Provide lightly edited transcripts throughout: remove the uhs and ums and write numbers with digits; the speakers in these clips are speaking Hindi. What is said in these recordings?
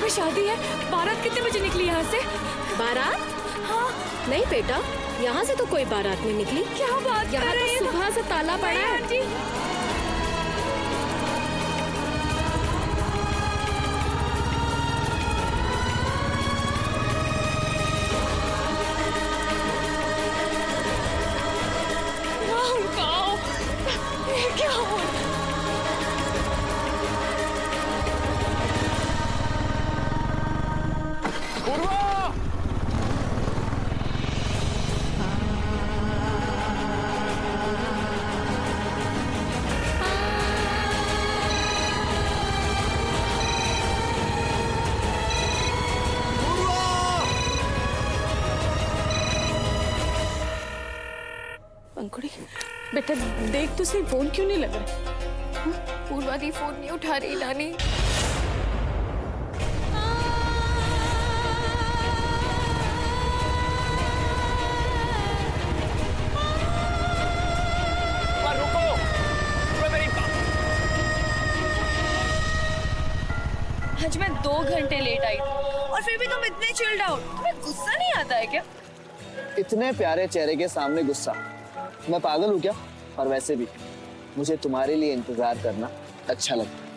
शादी है। बारात कितने बजे निकली यहाँ से? बारात? हाँ। नहीं बेटा, यहाँ से तो कोई बारात नहीं निकली। क्या बात यहाँ कर रही तो है? सुबह से ताला पड़ा है। आंटी क्या हो? अंकुड़ी बेटा देख तो सही, फोन क्यों नहीं लग रहा? पूर्वा दी फोन नहीं उठा रही नानी। रुको, आज मैं 2 घंटे लेट आई और फिर भी तुम इतने चिल्ड आउट। तुम्हें गुस्सा नहीं आता है क्या? इतने प्यारे चेहरे के सामने गुस्सा? मैं पागल हूँ क्या? और वैसे भी मुझे तुम्हारे लिए इंतजार करना अच्छा लगता है।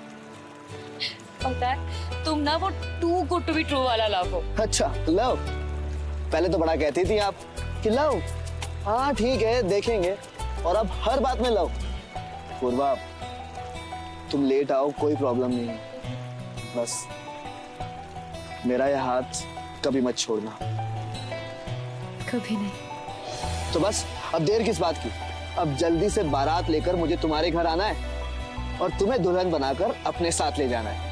पता है तुम ना वो too good to be true वाला लव हो। अच्छा लव? पहले तो बड़ा कहती थी आप कि लव, हाँ ठीक है देखेंगे, और अब हर बात में लव। पूर्वा तुम लेट आओ कोई प्रॉब्लम नहीं है, बस मेरा यह हाथ कभी मत छोड़ना। कभी नहीं। तो बस अब देर किस बात की? अब जल्दी से बारात लेकर मुझे तुम्हारे घर आना है और तुम्हें दुल्हन बनाकर अपने साथ ले जाना है।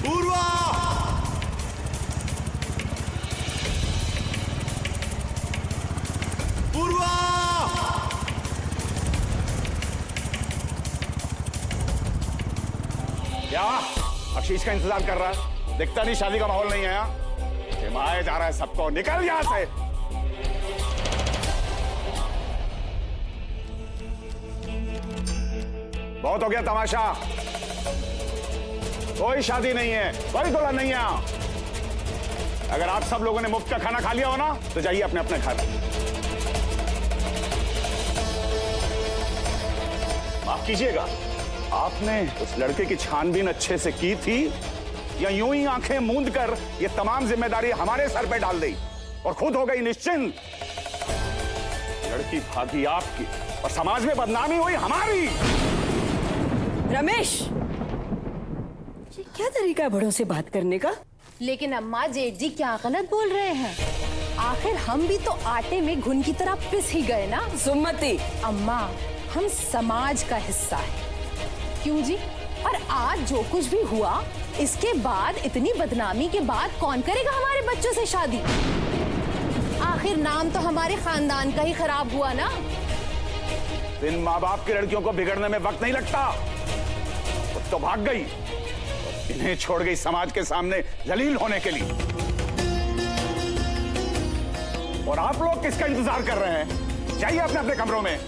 पूर्वा! पूर्वा! क्या आशीष का इंतजार कर रहा है? दिखता नहीं शादी का माहौल नहीं है यहाँ। जमाया जा रहा है सबको, निकल यहाँ से। बहुत हो गया तमाशा। कोई शादी नहीं है, कोई दुल्हन नहीं है यहाँ। अगर आप सब लोगों ने मुफ्त का खाना खा लिया हो ना, तो जाइए अपने अपने घर। माफ कीजिएगा, आपने उस लड़के की छानबीन अच्छे से की थी या यूं ही आंखें मूंद कर ये तमाम जिम्मेदारी हमारे सर पे डाल दी और खुद हो गई निश्चिंत? लड़की भागी आपकी और समाज में बदनामी हुई हमारी। रमेश, ये क्या तरीका है बड़ों से बात करने का? लेकिन अम्मा जेठ जी क्या गलत बोल रहे हैं? आखिर हम भी तो आटे में घुन की तरह पिस ही गए ना। सुमति, अम्मा हम समाज का हिस्सा है। क्यों जी? और आज जो कुछ भी हुआ, इसके बाद इतनी बदनामी के बाद कौन करेगा हमारे बच्चों से शादी? आखिर नाम तो हमारे खानदान का ही खराब हुआ ना। इन माँ बाप की लड़कियों को बिगड़ने में वक्त नहीं लगता। वो तो भाग गई, इन्हें छोड़ गई समाज के सामने जलील होने के लिए। और आप लोग किसका इंतजार कर रहे हैं? जाइए अपने अपने कमरों में,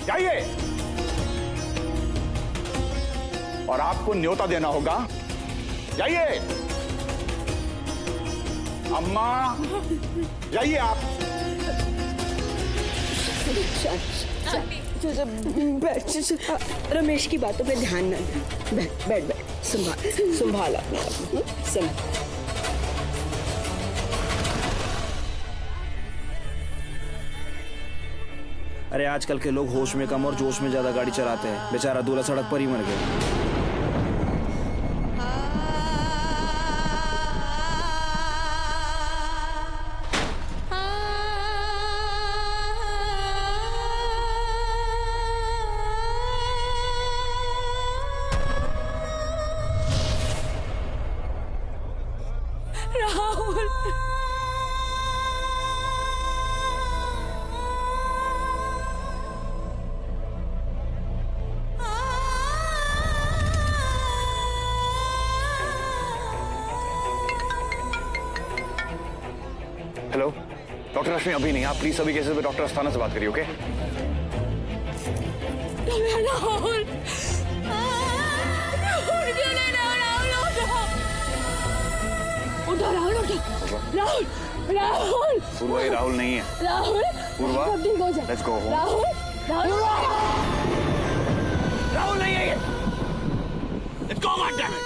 जाइए। और आपको न्योता देना होगा, जाइए। अम्मा जाइए आप। रमेश की बातों पे ध्यान न दे। बैठ बैठ बैठ, संभाल अपने आप को, संभाल। अरे आजकल के लोग होश में कम और जोश में ज्यादा गाड़ी चलाते हैं। बेचारा दूल्हा सड़क पर ही मर गया। राहुल, हेलो, डॉक्टर रश्मि अभी नहीं, आप प्लीज सभी केसेस में डॉक्टर अस्थाना से बात करिए, ओके? राहुल उठो, राहुल उठो, राहुल राहुल पूर्वा, ये राहुल नहीं है। राहुल पूर्वा, सब ठीक हो जाए। Let's go home. Rahul Rahul Rahul नहीं है ये। Let's go, goddammit!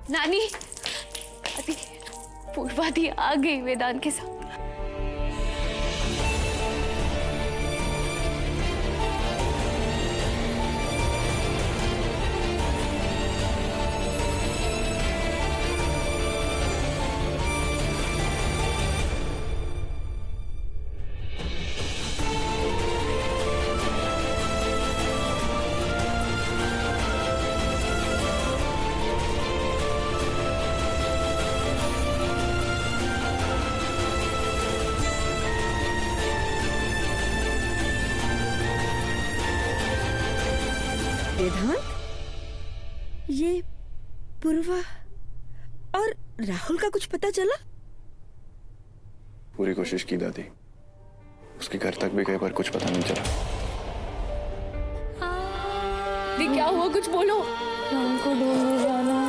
नानी, अभी पूर्वा दी आ गई वेदांत के साथ। वेदांत, ये पूर्वा और राहुल का कुछ पता चला? पूरी कोशिश की दादी, उसके घर तक भी गए पर कुछ पता नहीं चला। ये क्या हुआ, कुछ बोलो। राहुल को ढूंढने जाना।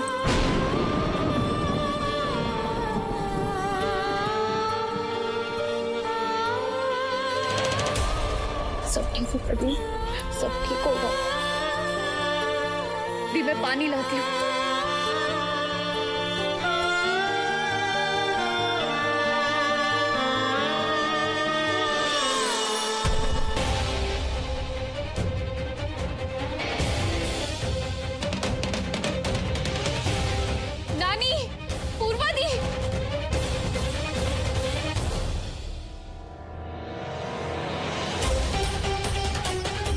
सब ठीक हो प्रभु, सब ठीक होगा। भी मैं पानी लाती हूँ। नानी, पूर्वा दी।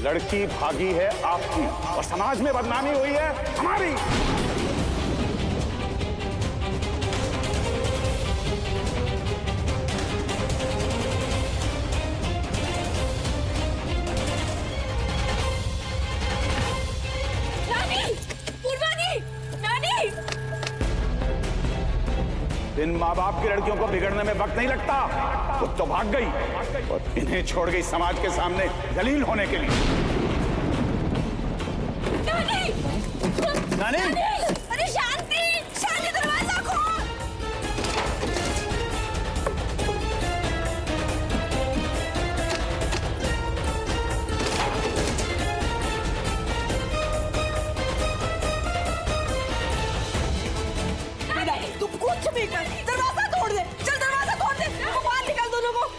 लड़की भागी है आपकी और समाज में बदनामी हुई है हमारी। नानी, पूर्वा दी, नानी। इन माँ बाप की लड़कियों को बिगड़ने में वक्त नहीं लगता। वो तो भाग गई और इन्हें छोड़ गई समाज के सामने जलील होने के लिए। नानी, नानी, अरे शांति, शांति, दरवाजा खोल। तू कुछ भी कर, दरवाजा तोड़ दे, चल दरवाजा तोड़ दे, बाहर निकाल दोनों को।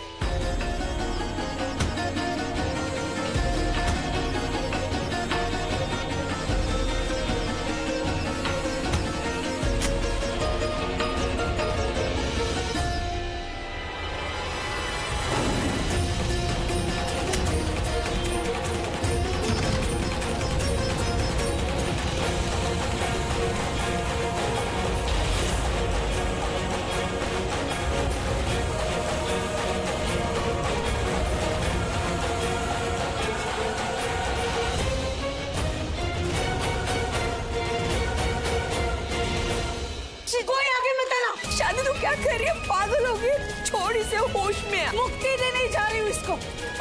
कोई आगे मत आना। शादी तू क्या कर रही है, पागल हो गई? छोड़ इसे, होश में आ। मुक्ति देने जा रही हूँ इसको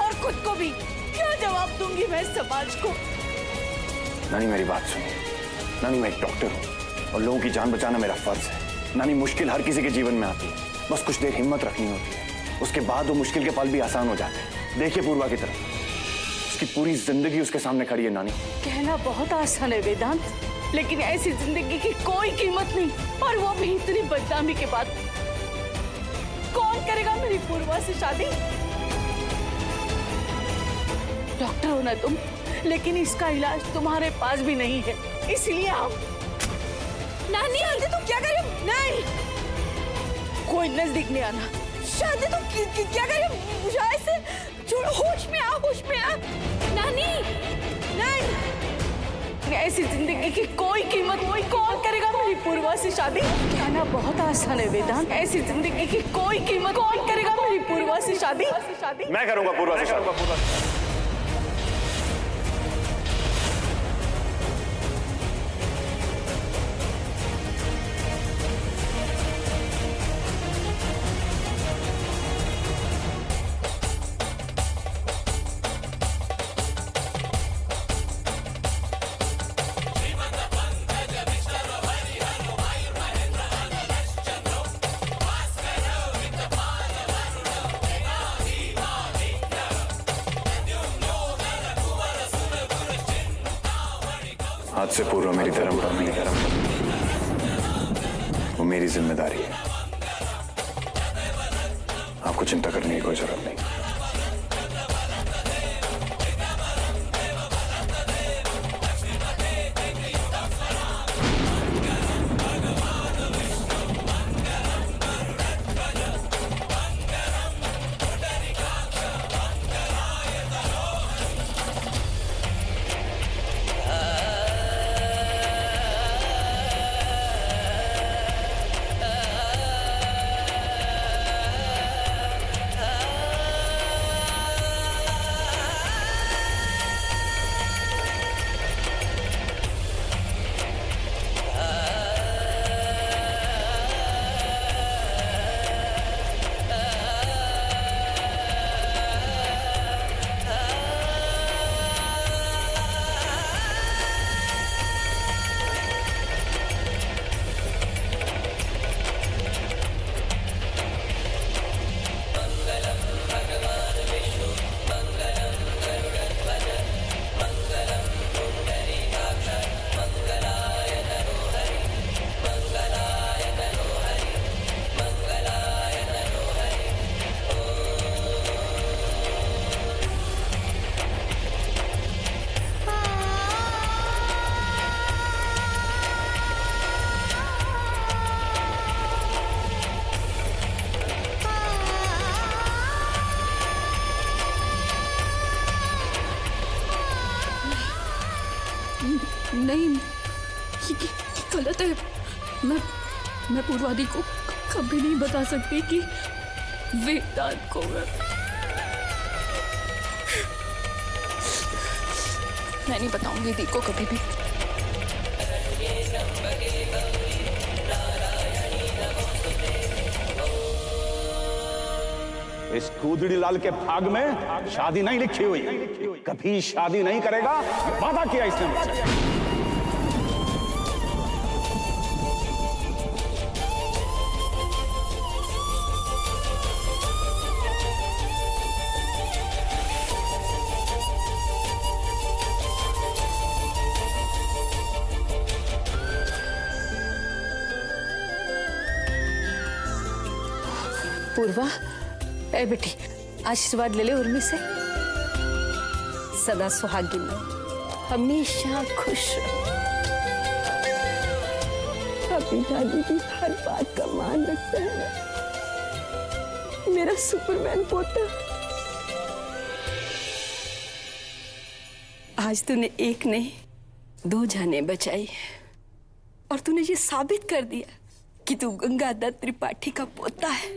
और खुद को भी। क्या जवाब दूंगी मैं समाज को? नानी मेरी बात सुनो। नानी मैं एक डॉक्टर हूँ और लोगों की जान बचाना मेरा फर्ज है। नानी मुश्किल हर किसी के जीवन में आती है, बस कुछ देर हिम्मत रखनी होती है, उसके बाद वो मुश्किल के पल भी आसान हो जाते हैं। देखिए पूर्वा की तरफ, उसकी पूरी जिंदगी उसके सामने खड़ी है। नानी कहना बहुत आसान है वेदांत, लेकिन ऐसी जिंदगी की कोई कीमत नहीं, और वो भी इतनी बदनामी के बाद। कौन करेगा मेरी पूर्वा से शादी? डॉक्टर हो ना तुम, लेकिन इसका इलाज तुम्हारे पास भी नहीं है, इसलिए हम। नानी, शादी तू क्या कर रही है? नहीं, कोई नजदीक नहीं आना। शादी तू क्या कर रही है? मुझे से होश में आ, होश में आ। नानी, नहीं, ऐसी जिंदगी की कोई कीमत कौन करेगा मेरी पूर्वा से शादी? कहना बहुत आसान है वेदांत, ऐसी जिंदगी की कोई कीमत कौन करेगा मेरी पूर्वा से शादी? मैं करूंगा पूर्वा से शादी। आज से पूर्व मेरी धर्मपत्नी वो मेरी जिम्मेदारी है। आपको चिंता करने की कोई जरूरत नहीं। नहीं, ये गलत है। मैं पूर्वादी को कभी नहीं बता सकती कि वेदांत को मैं नहीं बताऊंगी दी को कभी भी। इस कूदड़ी लाल के भाग में शादी नहीं लिखी हुई, कभी शादी नहीं करेगा, वादा किया इसने मुझसे। पूर्वा, ए बेटी, आशीर्वाद ले ले उर्मी से। सदा सुहागिन रहो, हमेशा खुश रहो। अपनी दादी की हर बात का मान रखता है मेरा सुपरमैन पोता। आज तूने एक नहीं 2 जानें बचाई और तूने ये साबित कर दिया कि तू गंगाधर त्रिपाठी का पोता है।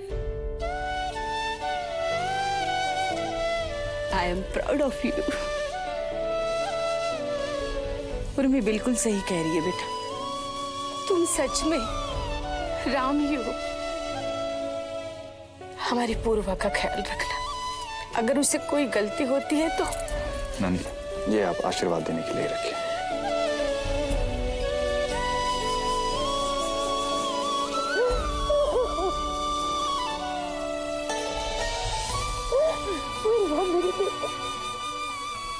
I am proud of you. Urmi बिल्कुल सही कह रही है बेटा, तुम सच में राम ही हो। हमारी पूर्वा का ख्याल रखना, अगर उसे कोई गलती होती है तो। नानी, ये आप आशीर्वाद देने के लिए रखिए।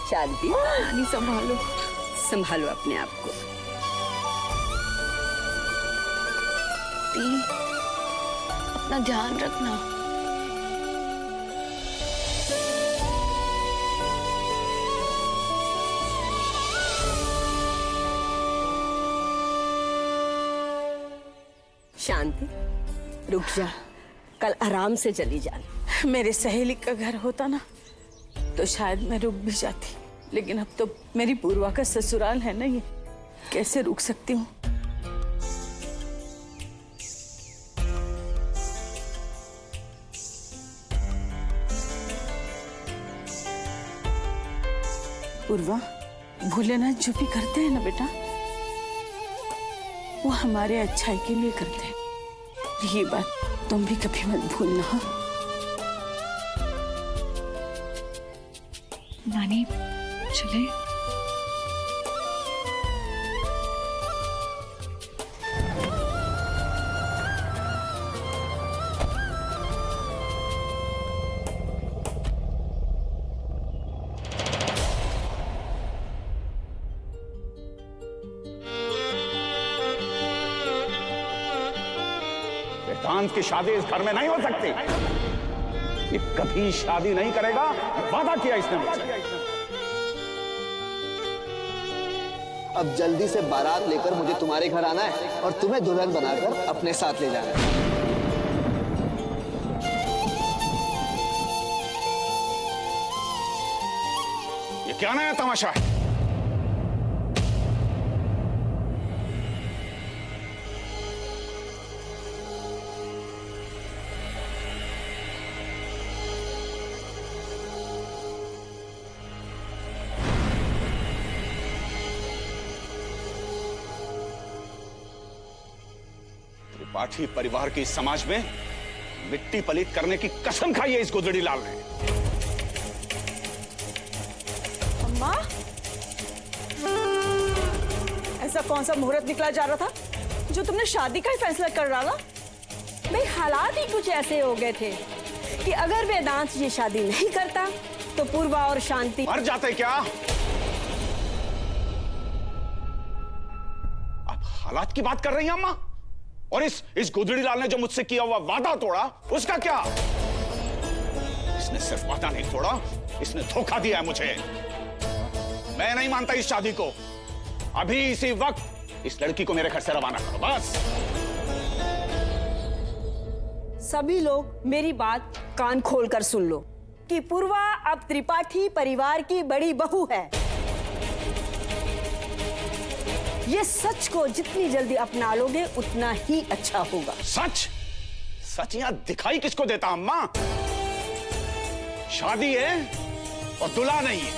शांति, नानी संभालो। संभालो अपने आप को। दी, अपना ध्यान रखना। शांति, रुक जा, कल आराम से चली जाना। मेरे सहेली का घर होता ना तो शायद मैं रुक भी जाती, लेकिन अब तो मेरी पूर्वा का ससुराल है ना ये, कैसे रुक सकती हूँ? पूर्वा, भूलेनाथ जो भी करते हैं ना बेटा, वो हमारे अच्छाई के लिए करते हैं। ये बात तुम भी कभी मत भूलना। हाँ? नानी चले। वेदांत की शादी इस घर में नहीं हो सकती। ये कभी शादी नहीं करेगा, वादा किया इसने मुझसे। अब जल्दी से बारात लेकर मुझे तुम्हारे घर आना है और तुम्हें दुल्हन बनाकर अपने साथ ले जाना है। ये क्या नया तमाशा है? त्रिपाठी परिवार की समाज में मिट्टी पलीत करने की कसम खाई है इस गुजड़ी लाल ने। अम्मा, ऐसा कौन सा मुहूर्त निकला जा रहा था जो तुमने शादी का ही फैसला कर डाला? भाई हालात ही कुछ ऐसे हो गए थे कि अगर वेदांत ये शादी नहीं करता तो पूर्वा और शांति मर जाते क्या? आप हालात की बात कर रही हैं अम्मा? और इस गुदड़ी लाल ने जो मुझसे किया हुआ वादा तोड़ा, उसका क्या? इसने सिर्फ वादा नहीं तोड़ा, इसने धोखा दिया है मुझे। मैं नहीं मानता इस शादी को। अभी इसी वक्त इस लड़की को मेरे घर से रवाना करो, बस। सभी लोग मेरी बात कान खोलकर सुन लो कि पूर्वा अब त्रिपाठी परिवार की बड़ी बहू है। ये सच को जितनी जल्दी अपना लोगे उतना ही अच्छा होगा। सच? सच यहां दिखाई किसको देता अम्मा? शादी है और दुल्हा नहीं है,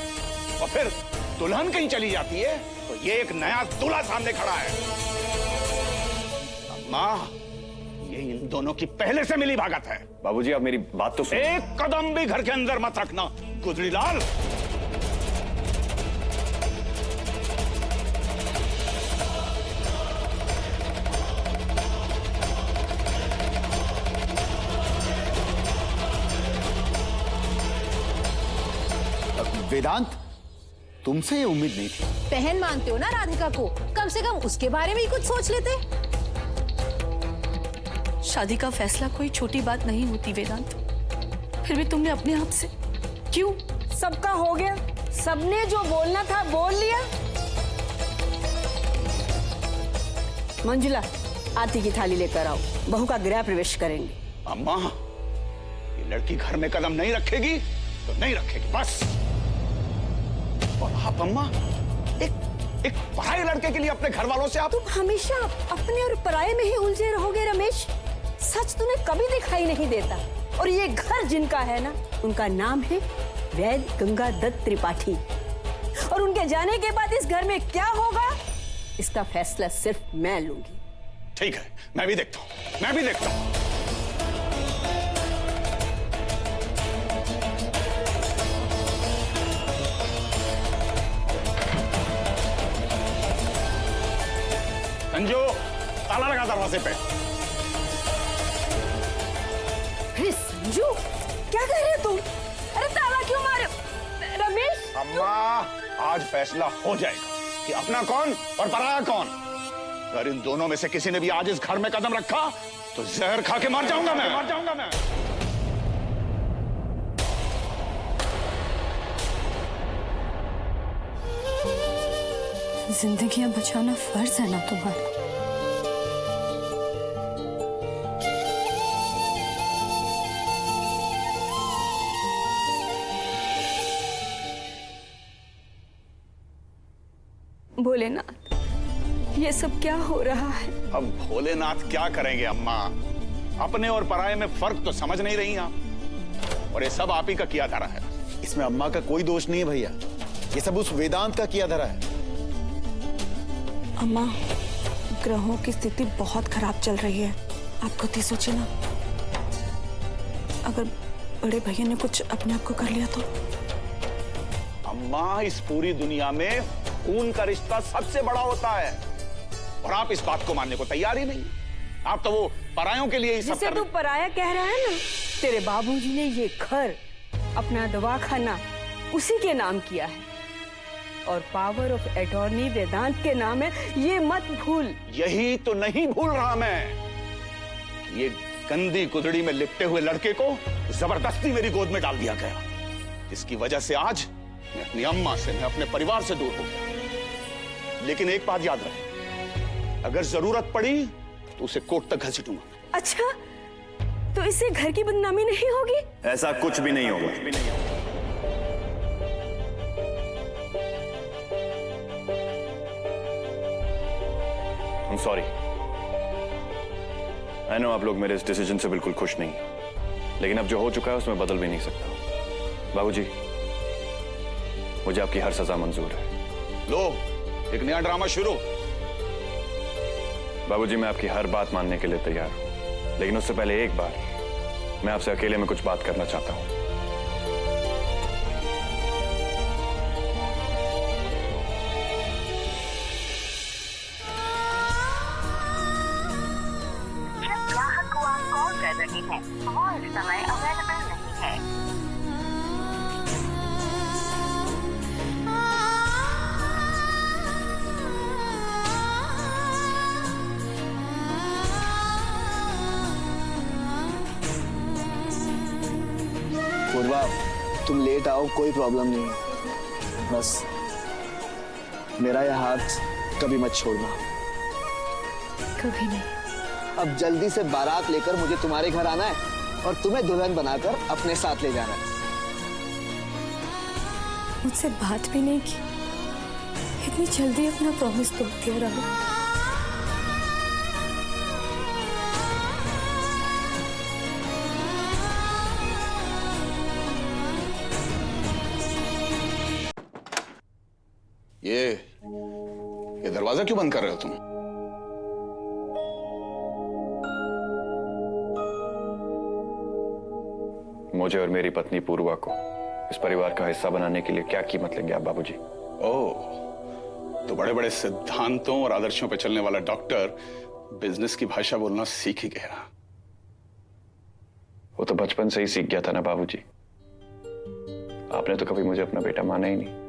और फिर दुल्हन कहीं चली जाती है तो ये एक नया दूल्हा सामने खड़ा है। अम्मा, ये इन दोनों की पहले से मिली भागत है। बाबूजी आप मेरी बात तो सुनो। एक कदम भी घर के अंदर मत रखना गुजरी लाल। वेदांत, तुमसे ये उम्मीद नहीं थी। बहन मानते हो ना राधिका को, कम से कम उसके बारे में ही कुछ सोच लेते। शादी का फैसला कोई छोटी बात नहीं होती वेदांत। फिर भी तुमने अपने आप से क्यों? सबका हो गया, सबने जो बोलना था बोल लिया। मंजुला, आरती की थाली लेकर आओ, बहू का गृह प्रवेश करेंगे। अम्मा, ये लड़की घर में कदम नहीं रखेगी तो नहीं रखेगी, बस। और आप अम्मा, एक पराये लड़के के लिए अपने घर वालों से आप तुम हमेशा अपने और पराये में ही उलझे रहोगे रमेश। सच तुम्हें कभी दिखाई नहीं देता। और ये घर जिनका है ना, उनका नाम है वैद गंगा दत्त त्रिपाठी। और उनके जाने के बाद इस घर में क्या होगा, इसका फैसला सिर्फ मैं लूंगी। ठीक है, मैं भी देखता हूं, मैं भी देखता हूं। संजू, ताला लगा दरवाजे पे। अरे संजू, क्या कर रहे हो तुम? अरे ताला क्यों मारे? रमेश, अम्मा, आज फैसला हो जाएगा कि अपना कौन और पराया कौन। अगर इन दोनों में से किसी ने भी आज इस घर में कदम रखा तो जहर खा के मर जाऊंगा मैं। जिंदगियां बचाना फर्ज है ना तुम्हारा। भोलेनाथ, ये सब क्या हो रहा है? अब भोलेनाथ क्या करेंगे अम्मा? अपने और पराये में फर्क तो समझ नहीं रही आप, और ये सब आप ही का किया धरा है। इसमें अम्मा का कोई दोष नहीं है भैया, ये सब उस वेदांत का किया धरा है। अम्मा, ग्रहों की स्थिति बहुत खराब चल रही है। आप खुद ही सोचिए ना, अगर बड़े भैया ने कुछ अपने आप को कर लिया तो। अम्मा, इस पूरी दुनिया में खून का रिश्ता सबसे बड़ा होता है, और आप इस बात को मानने को तैयार ही नहीं। आप तो वो परायों के लिए ही सब जिसे कर तू पराया कह रहा है ना, तेरे बाबूजी ने ये घर, अपना दवाखाना उसी के नाम किया है, और पावर ऑफ अटॉर्नी वेदांत के नाम है, ये मत भूल। यही तो नहीं भूल रहा मैं। ये गंदी कुदड़ी में लिपटे हुए लड़के को जबरदस्ती मेरी गोद में डाल दिया गया, जिसकी वजह से आज मैं अपनी अम्मा से, मैं अपने परिवार से दूर हो गया। लेकिन एक बात याद रहे, अगर जरूरत पड़ी तो उसे कोर्ट तक घसीटूंगा। अच्छा, तो इससे घर की बदनामी नहीं होगी? ऐसा कुछ भी नहीं होगा। I'm sorry. I know आप लोग मेरे इस डिसीजन से बिल्कुल खुश नहीं, लेकिन अब जो हो चुका है उसमें बदल भी नहीं सकता। बाबूजी, मुझे आपकी हर सजा मंजूर है। लो, एक नया ड्रामा शुरू। बाबूजी, मैं आपकी हर बात मानने के लिए तैयार हूं, लेकिन उससे पहले एक बार मैं आपसे अकेले में कुछ बात करना चाहता हूं। ग्राहक को आप कॉल कर रहे हैं वो इस समय अवेलेबल नहीं है। पूर्वा, तुम लेट आओ, कोई प्रॉब्लम नहीं है, बस मेरा यह हाथ कभी मत छोड़ना। कभी नहीं। अब जल्दी से बारात लेकर मुझे तुम्हारे घर आना है और तुम्हें दुल्हन बनाकर अपने साथ ले जाना है। मुझसे बात भी नहीं की, इतनी जल्दी अपना प्रॉमिस तोड़ दिया राहुल। ये दरवाजा क्यों बंद कर रहे हो तुम? मुझे और मेरी पत्नी पूर्वा को इस परिवार का हिस्सा बनाने के लिए क्या कीमत लेंगे आप बाबूजी? ओह, तो बड़े बड़े सिद्धांतों और आदर्शों पर चलने वाला डॉक्टर बिजनेस की भाषा बोलना सीख ही गया। वो तो बचपन से ही सीख गया था ना बाबूजी। आपने तो कभी मुझे अपना बेटा माना ही नहीं,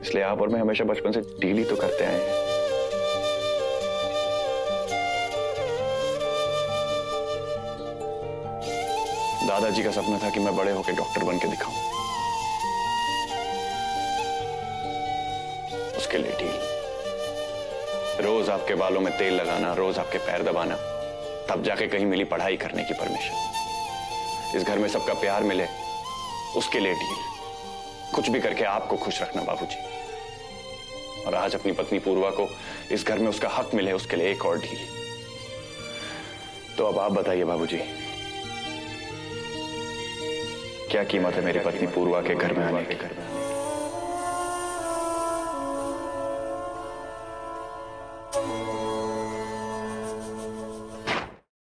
इसलिए आप और मैं हमेशा बचपन से डील ही तो करते आए हैं। दादाजी का सपना था कि मैं बड़े होकर डॉक्टर बन के दिखाऊं, उसके लिए डील। रोज आपके बालों में तेल लगाना, रोज आपके पैर दबाना, तब जाके कहीं मिली पढ़ाई करने की परमिशन। इस घर में सबका प्यार मिले, उसके लिए डील। कुछ भी करके आपको खुश रखना बाबूजी। और आज अपनी पत्नी पूर्वा को इस घर में उसका हक मिले, उसके लिए एक और डील। तो अब आप बताइए बाबूजी, क्या कीमत है मेरी पत्नी पूर्वा के घर में आने की?